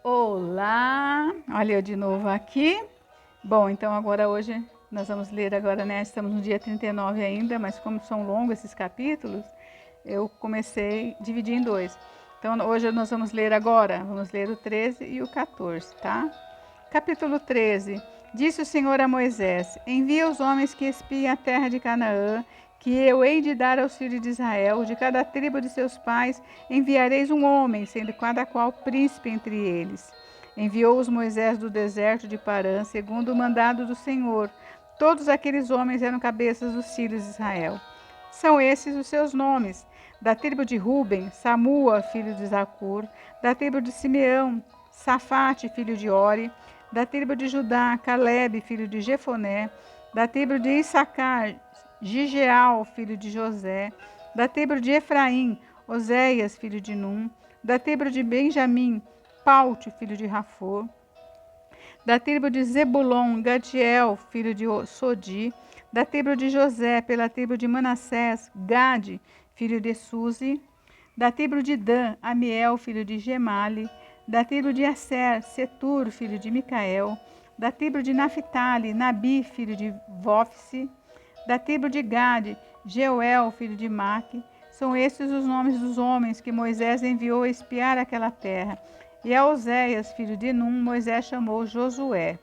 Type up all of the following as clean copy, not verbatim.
Olá, olha eu de novo aqui. Bom, então agora hoje nós vamos ler agora, né? Estamos no dia 39 ainda, mas como são longos esses capítulos, eu comecei a dividir em dois. Então hoje nós vamos ler agora, vamos ler o 13 e o 14, tá? Capítulo 13. Disse o Senhor a Moisés: Envia os homens que espiem a terra de Canaã, que eu hei de dar aos filhos de Israel. De cada tribo de seus pais enviareis um homem, sendo cada qual príncipe entre eles. Enviou-os Moisés do deserto de Parã, segundo o mandado do Senhor. Todos aqueles homens eram cabeças dos filhos de Israel. São esses os seus nomes: da tribo de Ruben, Samua, filho de Zacur; da tribo de Simeão, Safate, filho de Ori; da tribo de Judá, Calebe, filho de Jefoné; da tribo de Issacar, Gigeal, filho de José; da tribo de Efraim, Oséias, filho de Num; da tribo de Benjamim, Paute, filho de Rafor; da tribo de Zebulon, Gadiel, filho de Sodi; da tribo de José, pela tribo de Manassés, Gade, filho de Suzi; da tribo de Dan, Amiel, filho de Gemali; da tribo de Asser, Setur, filho de Micael; da tribo de Naphtali, Nabi, filho de Vofse; da tribo de Gade, Jeuel, filho de Maque. São estes os nomes dos homens que Moisés enviou a espiar aquela terra. E a Oséias, filho de Num, Moisés chamou Josué.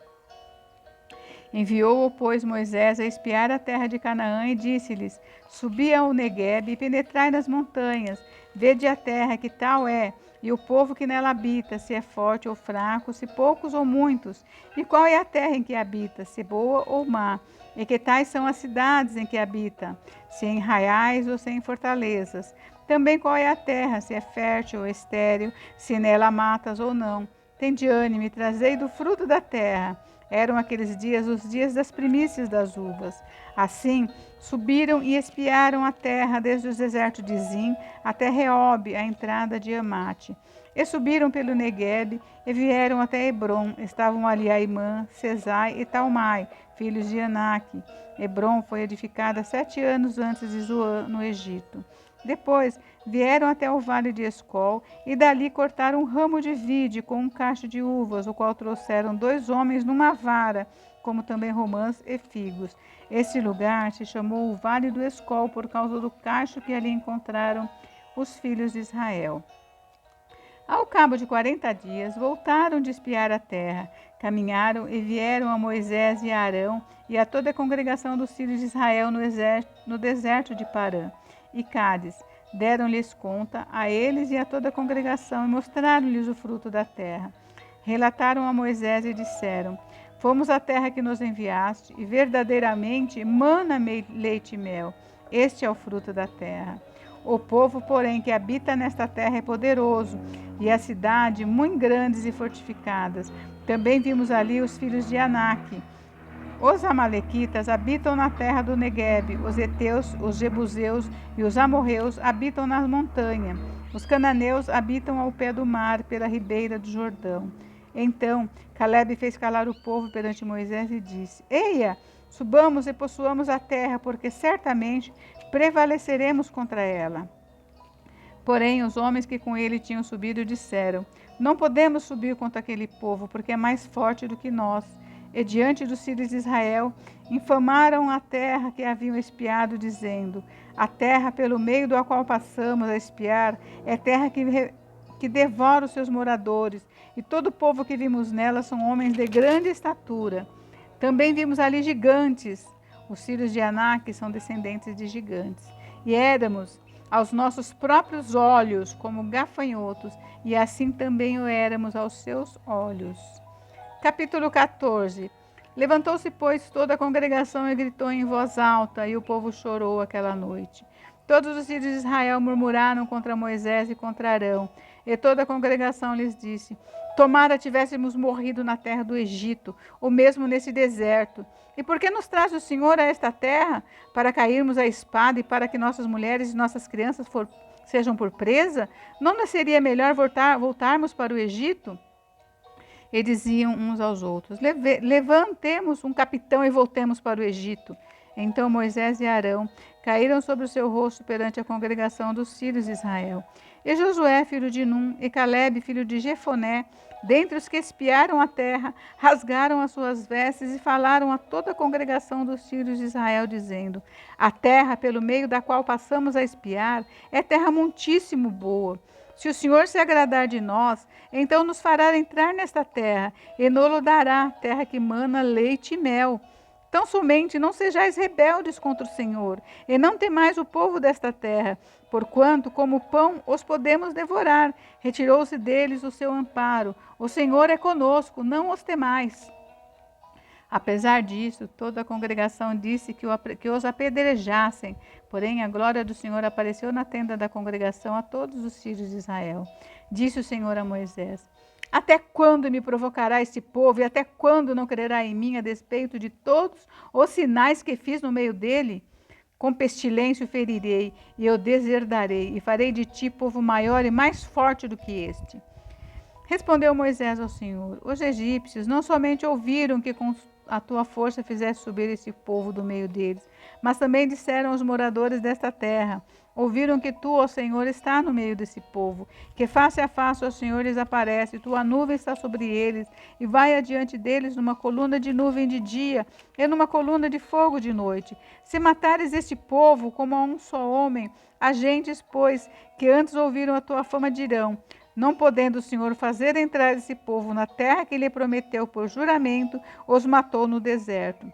Enviou-o, pois, Moisés a espiar a terra de Canaã e disse-lhes: Subi ao Neguebe e penetrai nas montanhas, vede a terra que tal é, e o povo que nela habita, se é forte ou fraco, se poucos ou muitos, e qual é a terra em que habita, se boa ou má, e que tais são as cidades em que habita, se em arraiais ou se em fortalezas. Também qual é a terra, se é fértil ou estéril, se nela há matas ou não. Tende ânimo e trazei do fruto da terra. Eram aqueles dias os dias das primícias das uvas. Assim, subiram e espiaram a terra desde o deserto de Zim até Reob, a entrada de Amate. E subiram pelo Neguebe e vieram até Hebron. Estavam ali Aimã, Sesai e Talmai, filhos de Aнаque. Hebron foi edificada 7 anos antes de Zoan, no Egito. Depois vieram até o vale de Escol e dali cortaram um ramo de vide com um cacho de uvas, o qual trouxeram 2 homens numa vara, como também romãs e figos. Esse lugar se chamou o Vale do Escol por causa do cacho que ali encontraram os filhos de Israel. Ao cabo de 40 dias, voltaram de espiar a terra, caminharam e vieram a Moisés e a Arão e a toda a congregação dos filhos de Israel no deserto de Parã e Cádiz. Deram-lhes conta a eles e a toda a congregação e mostraram-lhes o fruto da terra. Relataram a Moisés e disseram: Fomos à terra que nos enviaste e verdadeiramente mana leite e mel. Este é o fruto da terra. O povo, porém, que habita nesta terra é poderoso, e a cidade muito grandes e fortificadas. Também vimos ali os filhos de Aнаque. Os amalequitas habitam na terra do Neguebe, os heteus, os jebuseus e os amorreus habitam na montanha. Os cananeus habitam ao pé do mar, pela ribeira do Jordão. Então Calebe fez calar o povo perante Moisés e disse: Eia, subamos e possuamos a terra, porque certamente prevaleceremos contra ela. Porém, os homens que com ele tinham subido disseram: Não podemos subir contra aquele povo, porque é mais forte do que nós. E diante dos filhos de Israel, infamaram a terra que haviam espiado, dizendo: A terra pelo meio da qual passamos a espiar é terra que devora os seus moradores, e todo o povo que vimos nela são homens de grande estatura. Também vimos ali gigantes. Os filhos de Aнаque são descendentes de gigantes. E éramos aos nossos próprios olhos como gafanhotos, e assim também o éramos aos seus olhos. Capítulo 14. Levantou-se, pois, toda a congregação e gritou em voz alta, e o povo chorou aquela noite. Todos os filhos de Israel murmuraram contra Moisés e contra Arão, e toda a congregação lhes disse: Tomara tivéssemos morrido na terra do Egito, ou mesmo nesse deserto. E por que nos traz o Senhor a esta terra? Para cairmos à espada e para que nossas mulheres e nossas crianças sejam por presa? Não nos seria melhor voltarmos para o Egito? E diziam uns aos outros: Levantemos um capitão e voltemos para o Egito. Então Moisés e Arão caíram sobre o seu rosto perante a congregação dos filhos de Israel. E Josué, filho de Num, e Calebe, filho de Jefoné, dentre os que espiaram a terra, rasgaram as suas vestes e falaram a toda a congregação dos filhos de Israel, dizendo: a terra pelo meio da qual passamos a espiar é terra muitíssimo boa. Se o Senhor se agradar de nós, então nos fará entrar nesta terra, e nos dará, terra que mana leite e mel. Tão somente não sejais rebeldes contra o Senhor, e não temais o povo desta terra, porquanto, como pão, os podemos devorar. Retirou-se deles o seu amparo. O Senhor é conosco, não os temais. Apesar disso, toda a congregação disse que os apedrejassem. Porém, a glória do Senhor apareceu na tenda da congregação a todos os filhos de Israel. Disse o Senhor a Moisés: até quando me provocará este povo, e até quando não crerá em mim a despeito de todos os sinais que fiz no meio dele? Com pestilência o ferirei, e o deserdarei, e farei de ti povo maior e mais forte do que este. Respondeu Moisés ao Senhor: os egípcios não somente ouviram que com a tua força fizeste subir esse povo do meio deles, mas também disseram aos moradores desta terra: ouviram que tu, ó Senhor, está no meio desse povo, que face a face, ó Senhor, lhes aparece, tua nuvem está sobre eles, e vai adiante deles numa coluna de nuvem de dia, e numa coluna de fogo de noite. Se matares este povo como a um só homem, as gentes, pois, que antes ouviram a tua fama, dirão: não podendo o Senhor fazer entrar esse povo na terra que lhe prometeu por juramento, os matou no deserto.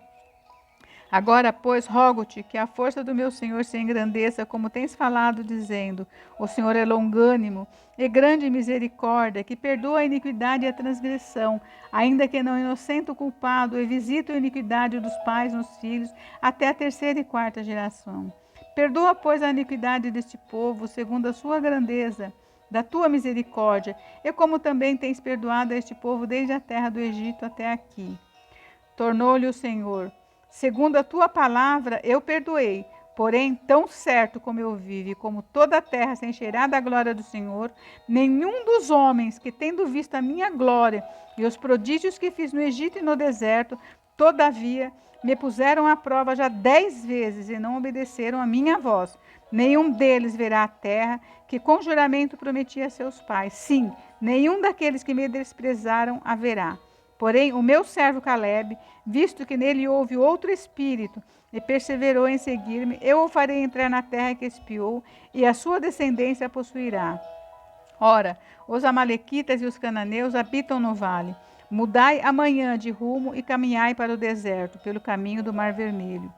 Agora, pois, rogo-te que a força do meu Senhor se engrandeça, como tens falado, dizendo: o Senhor é longânimo e grande em misericórdia, que perdoa a iniquidade e a transgressão, ainda que não inocente o culpado, e visita a iniquidade dos pais nos filhos, até a terceira e quarta geração. Perdoa, pois, a iniquidade deste povo, segundo a sua grandeza, da tua misericórdia, e como também tens perdoado a este povo desde a terra do Egito até aqui. Tornou-lhe o Senhor: segundo a tua palavra eu perdoei, porém, tão certo como eu vivo, e como toda a terra se encherá da glória do Senhor, nenhum dos homens que, tendo visto a minha glória e os prodígios que fiz no Egito e no deserto, todavia me puseram à prova já 10 vezes e não obedeceram a minha voz, nenhum deles verá a terra que com juramento prometi a seus pais. Sim, nenhum daqueles que me desprezaram haverá. Porém, o meu servo Calebe, visto que nele houve outro espírito, e perseverou em seguir-me, eu o farei entrar na terra que espiou, e a sua descendência a possuirá. Ora, os amalequitas e os cananeus habitam no vale. Mudai amanhã de rumo e caminhai para o deserto, pelo caminho do Mar Vermelho.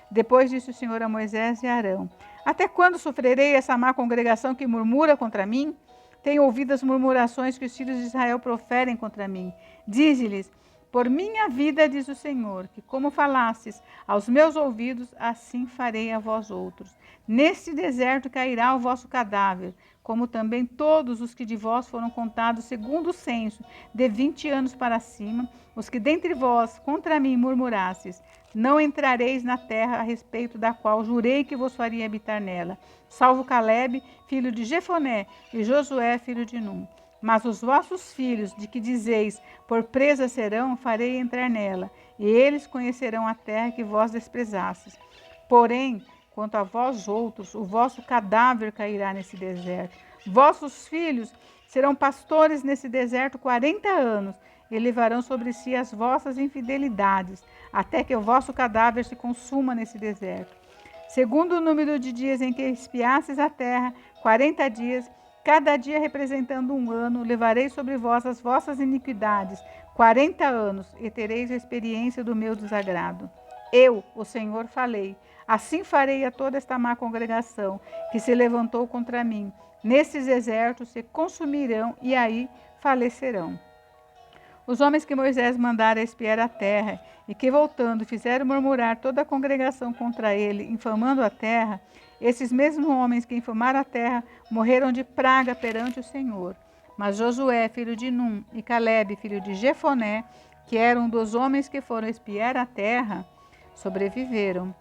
Depois disse o Senhor a Moisés e a Arão: até quando sofrerei essa má congregação que murmura contra mim? Tenho ouvido as murmurações que os filhos de Israel proferem contra mim. Dize-lhes: por minha vida, diz o Senhor, que como falastes aos meus ouvidos, assim farei a vós outros. Neste deserto cairá o vosso cadáver, como também todos os que de vós foram contados segundo o censo, de 20 anos para cima, os que dentre vós contra mim murmurastes. Não entrareis na terra a respeito da qual jurei que vos faria habitar nela, salvo Calebe, filho de Jefoné, e Josué, filho de Num. Mas os vossos filhos, de que dizeis, por presa serão, farei entrar nela, e eles conhecerão a terra que vós desprezastes. Porém, quanto a vós outros, o vosso cadáver cairá nesse deserto. Vossos filhos serão pastores nesse deserto 40 anos, e levarão sobre si as vossas infidelidades, até que o vosso cadáver se consuma nesse deserto. Segundo o número de dias em que espiastes a terra, 40 dias, cada dia representando um ano, levarei sobre vós as vossas iniquidades, 40 anos, e tereis a experiência do meu desagrado. Eu, o Senhor, falei. Assim farei a toda esta má congregação, que se levantou contra mim. Nesses desertos se consumirão, e aí falecerão. Os homens que Moisés mandara espiar a terra, e que voltando fizeram murmurar toda a congregação contra ele, infamando a terra, esses mesmos homens que infamaram a terra morreram de praga perante o Senhor. Mas Josué, filho de Num, e Calebe, filho de Jefoné, que eram dos homens que foram espiar a terra, sobreviveram.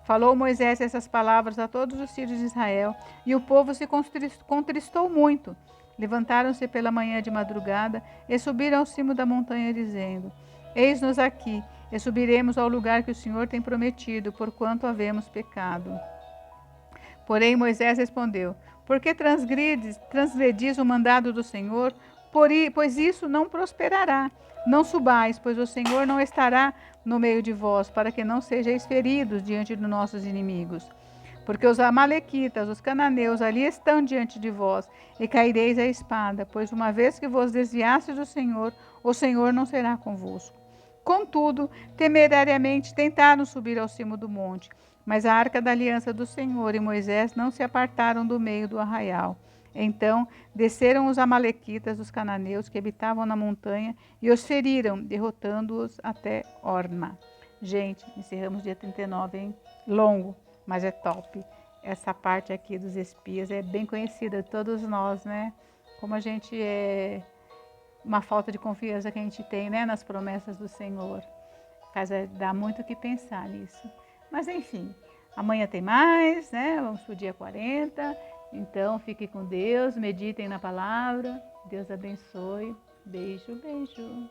Falou Moisés essas palavras a todos os filhos de Israel, e o povo se contristou muito. Levantaram-se pela manhã de madrugada e subiram ao cimo da montanha, dizendo: eis-nos aqui, e subiremos ao lugar que o Senhor tem prometido, porquanto havemos pecado. Porém Moisés respondeu: Porque transgredis o mandado do Senhor, pois isso não prosperará. Não subais, pois o Senhor não estará no meio de vós, para que não sejais feridos diante dos nossos inimigos. Porque os amalequitas, os cananeus, ali estão diante de vós, e caireis à espada, pois uma vez que vos desviastes do Senhor, o Senhor não será convosco. Contudo, temerariamente tentaram subir ao cimo do monte, mas a arca da aliança do Senhor e Moisés não se apartaram do meio do arraial. Então desceram os amalequitas, os cananeus que habitavam na montanha, e os feriram, derrotando-os até Orma. Gente, encerramos dia 39, hein? Longo, mas é top. Essa parte aqui dos espias é bem conhecida de todos nós, né? Como a gente é... uma falta de confiança que a gente tem, né, nas promessas do Senhor. Dá muito o que pensar nisso. Mas enfim, amanhã tem mais, né? Vamos para o dia 40. Então, fiquem com Deus, meditem na palavra. Deus abençoe. Beijo, beijo.